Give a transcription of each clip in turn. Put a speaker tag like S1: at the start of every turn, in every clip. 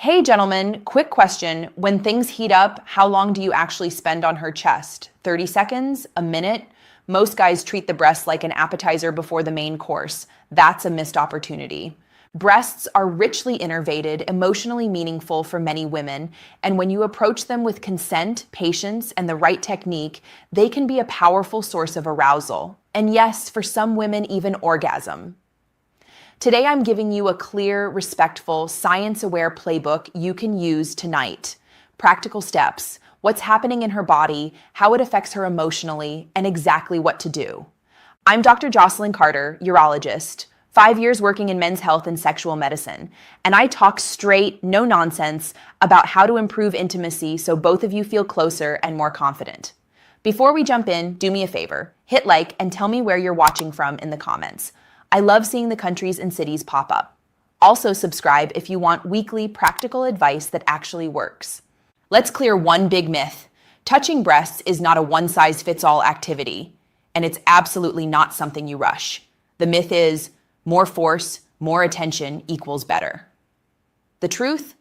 S1: Hey gentlemen, quick question. When things heat up, how long do you actually spend on her chest? 30 seconds? A minute? Most guys treat the breasts like an appetizer before the main course. That's a missed opportunity. Breasts are richly innervated, emotionally meaningful for many women, and when you approach them with consent, patience, and the right technique, they can be a powerful source of arousal. And yes, for some women, even orgasm. Today, I'm giving you a clear, respectful, science-aware playbook you can use tonight. Practical steps, what's happening in her body, how it affects her emotionally, and exactly what to do. I'm Dr. Jocelyn Carter, urologist, 5 years working in men's health and sexual medicine, and I talk straight, no nonsense, about how to improve intimacy so both of you feel closer and more confident. Before we jump in, do me a favor, hit like and tell me where you're watching from in the comments. I love seeing the countries and cities pop up. Also subscribe if you want weekly practical advice that actually works. Let's clear one big myth. Touching breasts is not a one-size-fits-all activity, and it's absolutely not something you rush. The myth is more force, more attention equals better. The truth?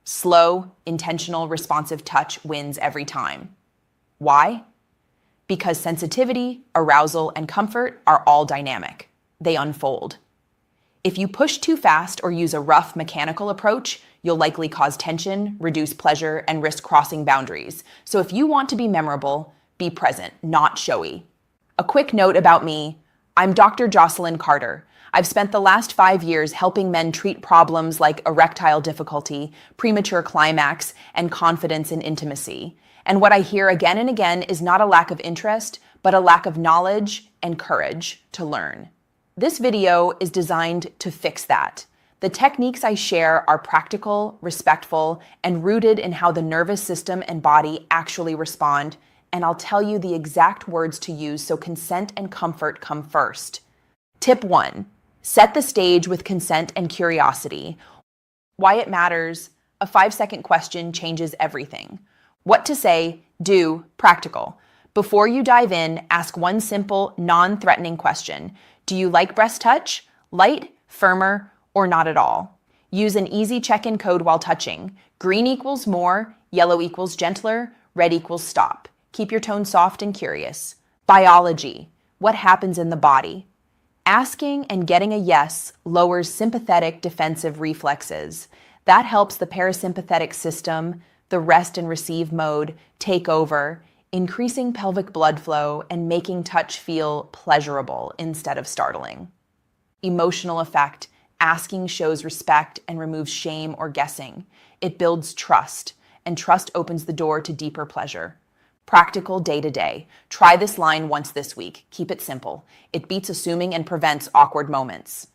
S1: Slow, intentional, responsive touch wins every time. Why? Because sensitivity, arousal, and comfort are all dynamic. They unfold. If you push too fast or use a rough mechanical approach, you'll likely cause tension, reduce pleasure, and risk crossing boundaries. So if you want to be memorable, be present, not showy. A quick note about me, I'm Dr. Jocelyn Carter. I've spent the last 5 years helping men treat problems like erectile difficulty, premature climax, and confidence in intimacy. And what I hear again and again is not a lack of interest, but a lack of knowledge and courage to learn. This video is designed to fix that. The techniques I share are practical, respectful, and rooted in how the nervous system and body actually respond, and I'll tell you the exact words to use so consent and comfort come first. Tip 1. Set the stage with consent and curiosity. Why it matters, a 5-second question changes everything. What to say, do, practical. Before you dive in, ask one simple, non-threatening question. Do you like breast touch? Light, firmer, or not at all? Use an easy check-in code while touching. Green equals more, yellow equals gentler, red equals stop. Keep your tone soft and curious. Biology. What happens in the body? Asking and getting a yes lowers sympathetic defensive reflexes. That helps the parasympathetic system, the rest and receive mode, take over, increasing pelvic blood flow and making touch feel pleasurable instead of startling. Emotional effect. Asking shows respect and removes shame or guessing. It builds trust, and trust opens the door to deeper pleasure. Practical day-to-day. Try this line once this week. Keep it simple. It beats assuming and prevents awkward moments.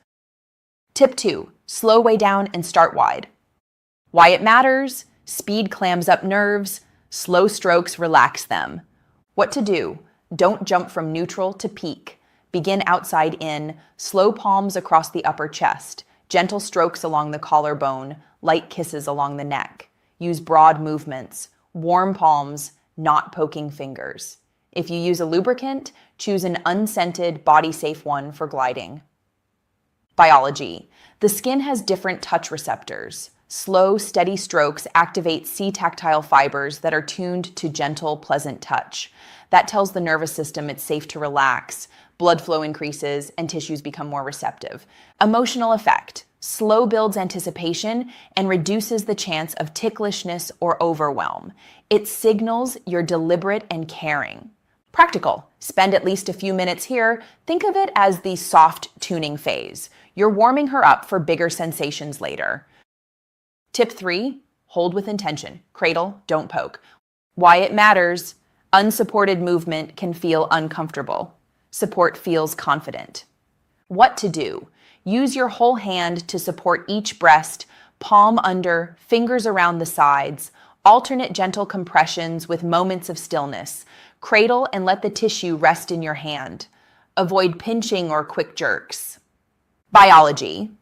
S1: Tip 2. Slow way down and start wide. Why it matters? Speed clams up nerves. Slow strokes relax them. What to do? Don't jump from neutral to peak. Begin outside in, slow palms across the upper chest, gentle strokes along the collarbone, light kisses along the neck. Use broad movements, warm palms, not poking fingers. If you use a lubricant, choose an unscented, body-safe one for gliding. Biology. The skin has different touch receptors. Slow, steady strokes activate C-tactile fibers that are tuned to gentle, pleasant touch. That tells the nervous system it's safe to relax, blood flow increases, and tissues become more receptive. Emotional effect. Slow builds anticipation and reduces the chance of ticklishness or overwhelm. It signals you're deliberate and caring. Practical. Spend at least a few minutes here. Think of it as the soft tuning phase. You're warming her up for bigger sensations later. Tip 3, hold with intention. Cradle, don't poke. Why it matters? Unsupported movement can feel uncomfortable. Support feels confident. What to do? Use your whole hand to support each breast, palm under, fingers around the sides, alternate gentle compressions with moments of stillness. Cradle and let the tissue rest in your hand. Avoid pinching or quick jerks. Biology.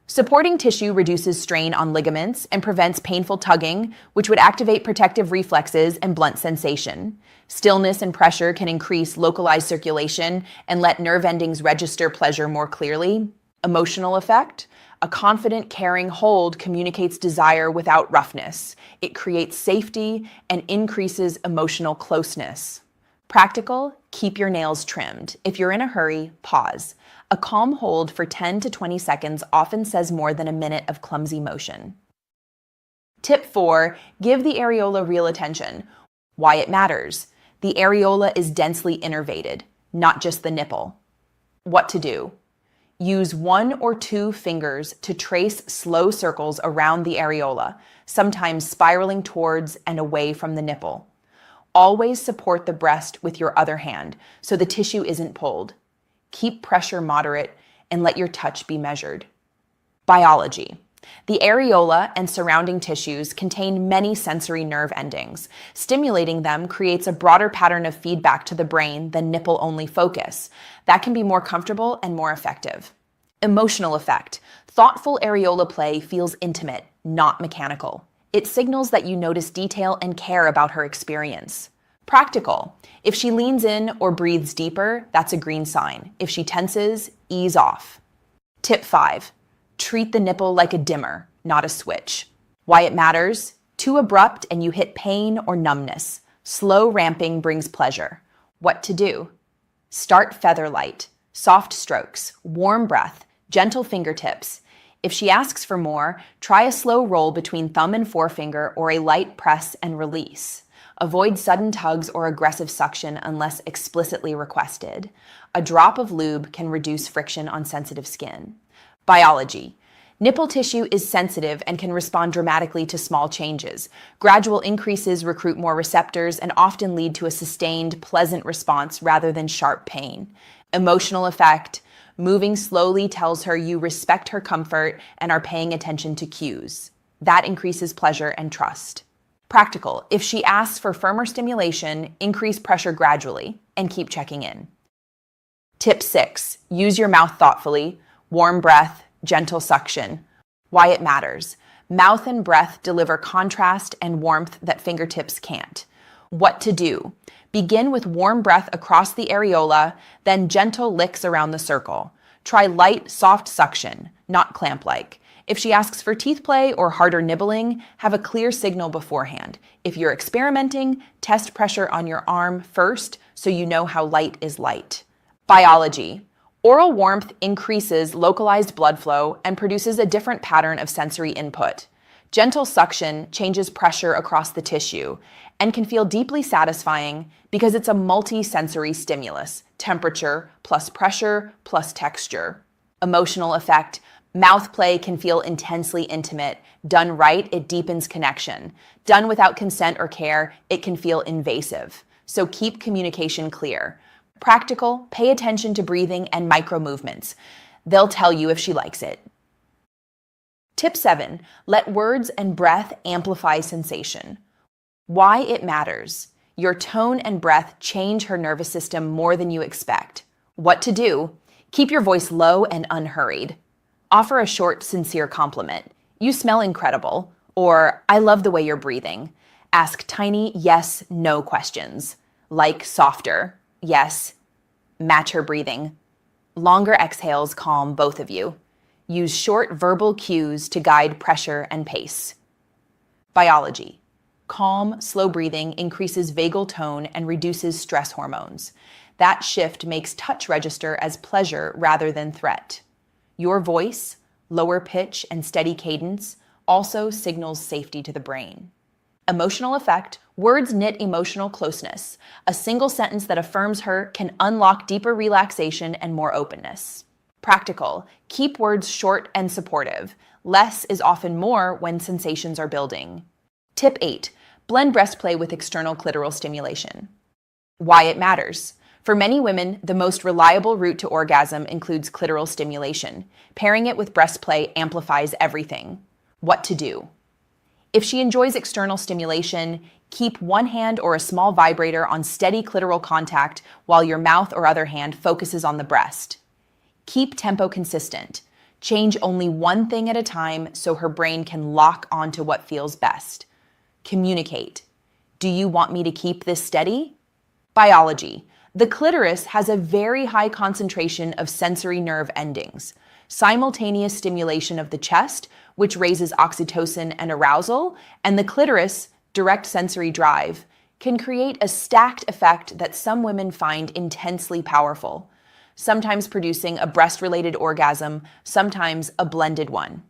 S1: Supporting tissue reduces strain on ligaments and prevents painful tugging, which would activate protective reflexes and blunt sensation. Stillness and pressure can increase localized circulation and let nerve endings register pleasure more clearly. Emotional effect. A confident, caring hold communicates desire without roughness. It creates safety and increases emotional closeness. Practical, keep your nails trimmed. If you're in a hurry, pause. A calm hold for 10 to 20 seconds often says more than a minute of clumsy motion. Tip 4, give the areola real attention. Why it matters. The areola is densely innervated, not just the nipple. What to do? Use 1 or 2 fingers to trace slow circles around the areola, sometimes spiraling towards and away from the nipple. Always support the breast with your other hand so the tissue isn't pulled. Keep pressure moderate and let your touch be measured. Biology. The areola and surrounding tissues contain many sensory nerve endings. Stimulating them creates a broader pattern of feedback to the brain than nipple-only focus. That can be more comfortable and more effective. Emotional effect. Thoughtful areola play feels intimate, not mechanical. It signals that you notice detail and care about her experience. Practical. If she leans in or breathes deeper, that's a green sign. If she tenses, ease off. Tip 5. Treat the nipple like a dimmer, not a switch. Why it matters? Too abrupt and you hit pain or numbness. Slow ramping brings pleasure. What to do? Start feather light, soft strokes, warm breath, gentle fingertips. If she asks for more, try a slow roll between thumb and forefinger or a light press and release. Avoid sudden tugs or aggressive suction unless explicitly requested. A drop of lube can reduce friction on sensitive skin. Biology. Nipple tissue is sensitive and can respond dramatically to small changes. Gradual increases recruit more receptors and often lead to a sustained, pleasant response rather than sharp pain. Emotional effect. Moving slowly tells her you respect her comfort and are paying attention to cues. That increases pleasure and trust. Practical. If she asks for firmer stimulation, increase pressure gradually and keep checking in. Tip 6. Use your mouth thoughtfully. Warm breath, gentle suction. Why it matters. Mouth and breath deliver contrast and warmth that fingertips can't. What to do. Begin with warm breath across the areola, then gentle licks around the circle. Try light, soft suction, not clamp-like. If she asks for teeth play or harder nibbling, have a clear signal beforehand. If you're experimenting, test pressure on your arm first so you know how light is light. Biology. Oral warmth increases localized blood flow and produces a different pattern of sensory input. Gentle suction changes pressure across the tissue and can feel deeply satisfying because it's a multi-sensory stimulus, temperature plus pressure plus texture. Emotional effect. Mouth play can feel intensely intimate. Done right, it deepens connection. Done without consent or care, it can feel invasive. So keep communication clear. Practical, pay attention to breathing and micro movements. They'll tell you if she likes it. Tip 7, let words and breath amplify sensation. Why it matters. Your tone and breath change her nervous system more than you expect. What to do? Keep your voice low and unhurried. Offer a short, sincere compliment. You smell incredible, or I love the way you're breathing. Ask tiny yes, no questions. Like softer, yes, match her breathing. Longer exhales calm both of you. Use short verbal cues to guide pressure and pace. Biology. Calm, slow breathing increases vagal tone and reduces stress hormones. That shift makes touch register as pleasure rather than threat. Your voice, lower pitch, and steady cadence also signals safety to the brain. Emotional effect, words knit emotional closeness. A single sentence that affirms her can unlock deeper relaxation and more openness. Practical, keep words short and supportive. Less is often more when sensations are building. Tip 8, blend breast play with external clitoral stimulation. Why it matters. For many women, the most reliable route to orgasm includes clitoral stimulation. Pairing it with breast play amplifies everything. What to do? If she enjoys external stimulation, keep one hand or a small vibrator on steady clitoral contact while your mouth or other hand focuses on the breast. Keep tempo consistent. Change only one thing at a time so her brain can lock onto what feels best. Communicate. Do you want me to keep this steady? Biology. The clitoris has a very high concentration of sensory nerve endings. simultaneous stimulation of the chest, which raises oxytocin and arousal, and the clitoris, direct sensory drive, can create a stacked effect that some women find intensely powerful, sometimes producing a breast-related orgasm, sometimes a blended one.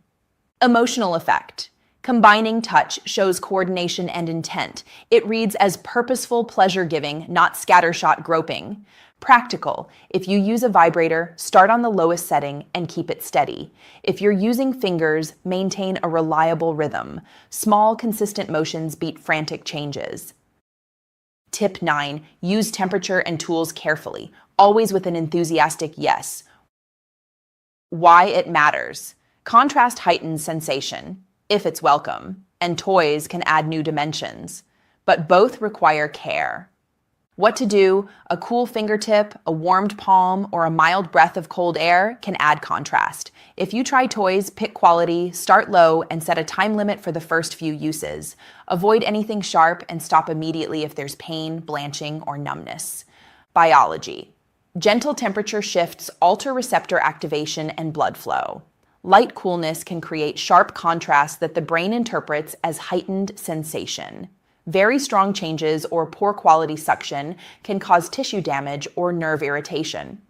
S1: Emotional effect. Combining touch shows coordination and intent. It reads as purposeful pleasure-giving, not scattershot groping. Practical. If you use a vibrator, start on the lowest setting and keep it steady. If you're using fingers, maintain a reliable rhythm. Small, consistent motions beat frantic changes. Tip 9. Use temperature and tools carefully, always with an enthusiastic yes. Why it matters. Contrast heightens sensation, if it's welcome, and toys can add new dimensions, but both require care. What to do? A cool fingertip, a warmed palm, or a mild breath of cold air can add contrast. If you try toys, pick quality, start low, and set a time limit for the first few uses. Avoid anything sharp and stop immediately if there's pain, blanching, or numbness. Biology. Gentle temperature shifts alter receptor activation and blood flow. Light coolness can create sharp contrast that the brain interprets as heightened sensation. Very strong changes or poor quality suction can cause tissue damage or nerve irritation.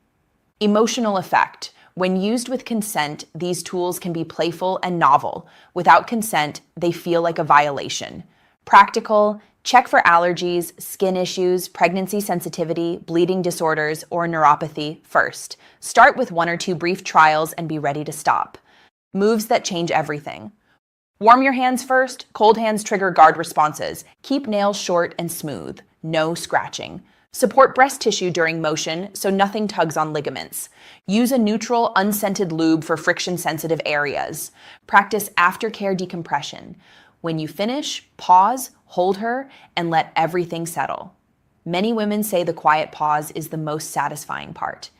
S1: Emotional effect. When used with consent, these tools can be playful and novel. Without consent, they feel like a violation. Practical. Check for allergies, skin issues, pregnancy sensitivity, bleeding disorders, or neuropathy first. Start with 1 or 2 brief trials and be ready to stop. Moves that change everything. Warm your hands first. Cold hands trigger guard responses. Keep nails short and smooth. No scratching. Support breast tissue during motion so nothing tugs on ligaments. Use a neutral, unscented lube for friction-sensitive areas. Practice aftercare decompression. When you finish, pause, hold her, and let everything settle. Many women say the quiet pause is the most satisfying part.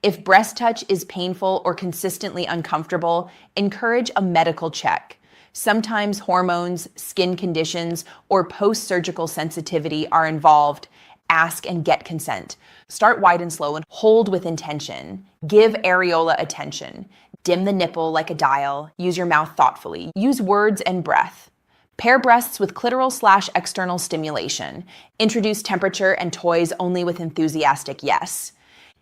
S1: If breast touch is painful or consistently uncomfortable, encourage a medical check. Sometimes hormones, skin conditions, or post-surgical sensitivity are involved. Ask and get consent. Start wide and slow and hold with intention. Give areola attention. Dim the nipple like a dial. Use your mouth thoughtfully. Use words and breath. Pair breasts with clitoral/external stimulation. Introduce temperature and toys only with enthusiastic yes.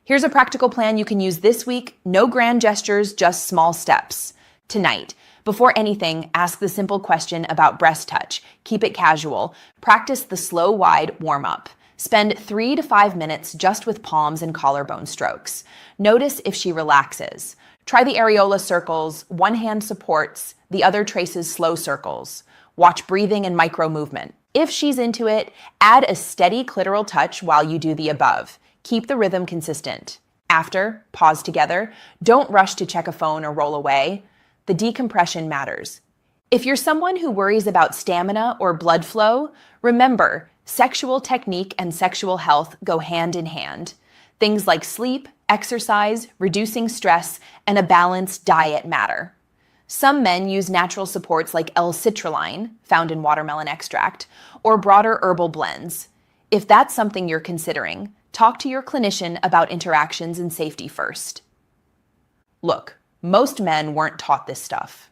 S1: Here's a practical plan you can use this week. No grand gestures, just small steps. Tonight, before anything, ask the simple question about breast touch. Keep it casual. Practice the slow, wide warm-up. Spend 3 to 5 minutes just with palms and collarbone strokes. Notice if she relaxes. Try the areola circles. One hand supports, the other traces slow circles. Watch breathing and micro movement. If she's into it, add a steady clitoral touch while you do the above. Keep the rhythm consistent. After, pause together. Don't rush to check a phone or roll away. The decompression matters. If you're someone who worries about stamina or blood flow, remember, sexual technique and sexual health go hand in hand. Things like sleep, exercise, reducing stress, and a balanced diet matter. Some men use natural supports like L-citrulline, found in watermelon extract, or broader herbal blends. If that's something you're considering, talk to your clinician about interactions and safety first. Look, most men weren't taught this stuff.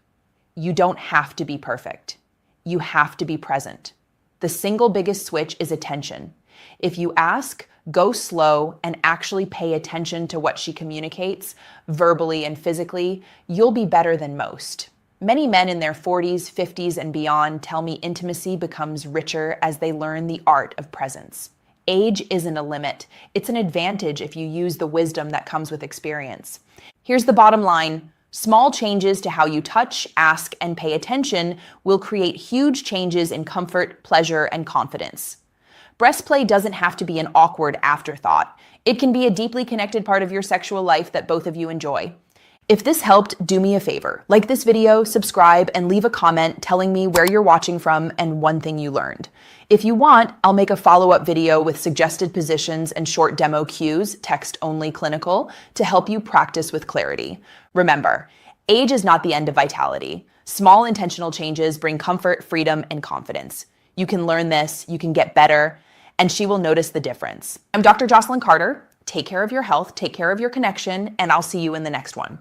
S1: You don't have to be perfect. You have to be present. The single biggest switch is attention. If you ask, go slow, and actually pay attention to what she communicates, verbally and physically, you'll be better than most. Many men in their 40s, 50s, and beyond tell me intimacy becomes richer as they learn the art of presence. Age isn't a limit. It's an advantage if you use the wisdom that comes with experience. Here's the bottom line. Small changes to how you touch, ask, and pay attention will create huge changes in comfort, pleasure, and confidence. Breast play doesn't have to be an awkward afterthought. It can be a deeply connected part of your sexual life that both of you enjoy. If this helped, do me a favor. Like this video, subscribe, and leave a comment telling me where you're watching from and one thing you learned. If you want, I'll make a follow-up video with suggested positions and short demo cues, text-only clinical, to help you practice with clarity. Remember, age is not the end of vitality. Small intentional changes bring comfort, freedom, and confidence. You can learn this, you can get better, and she will notice the difference. I'm Dr. Jocelyn Carter. Take care of your health, take care of your connection, and I'll see you in the next one.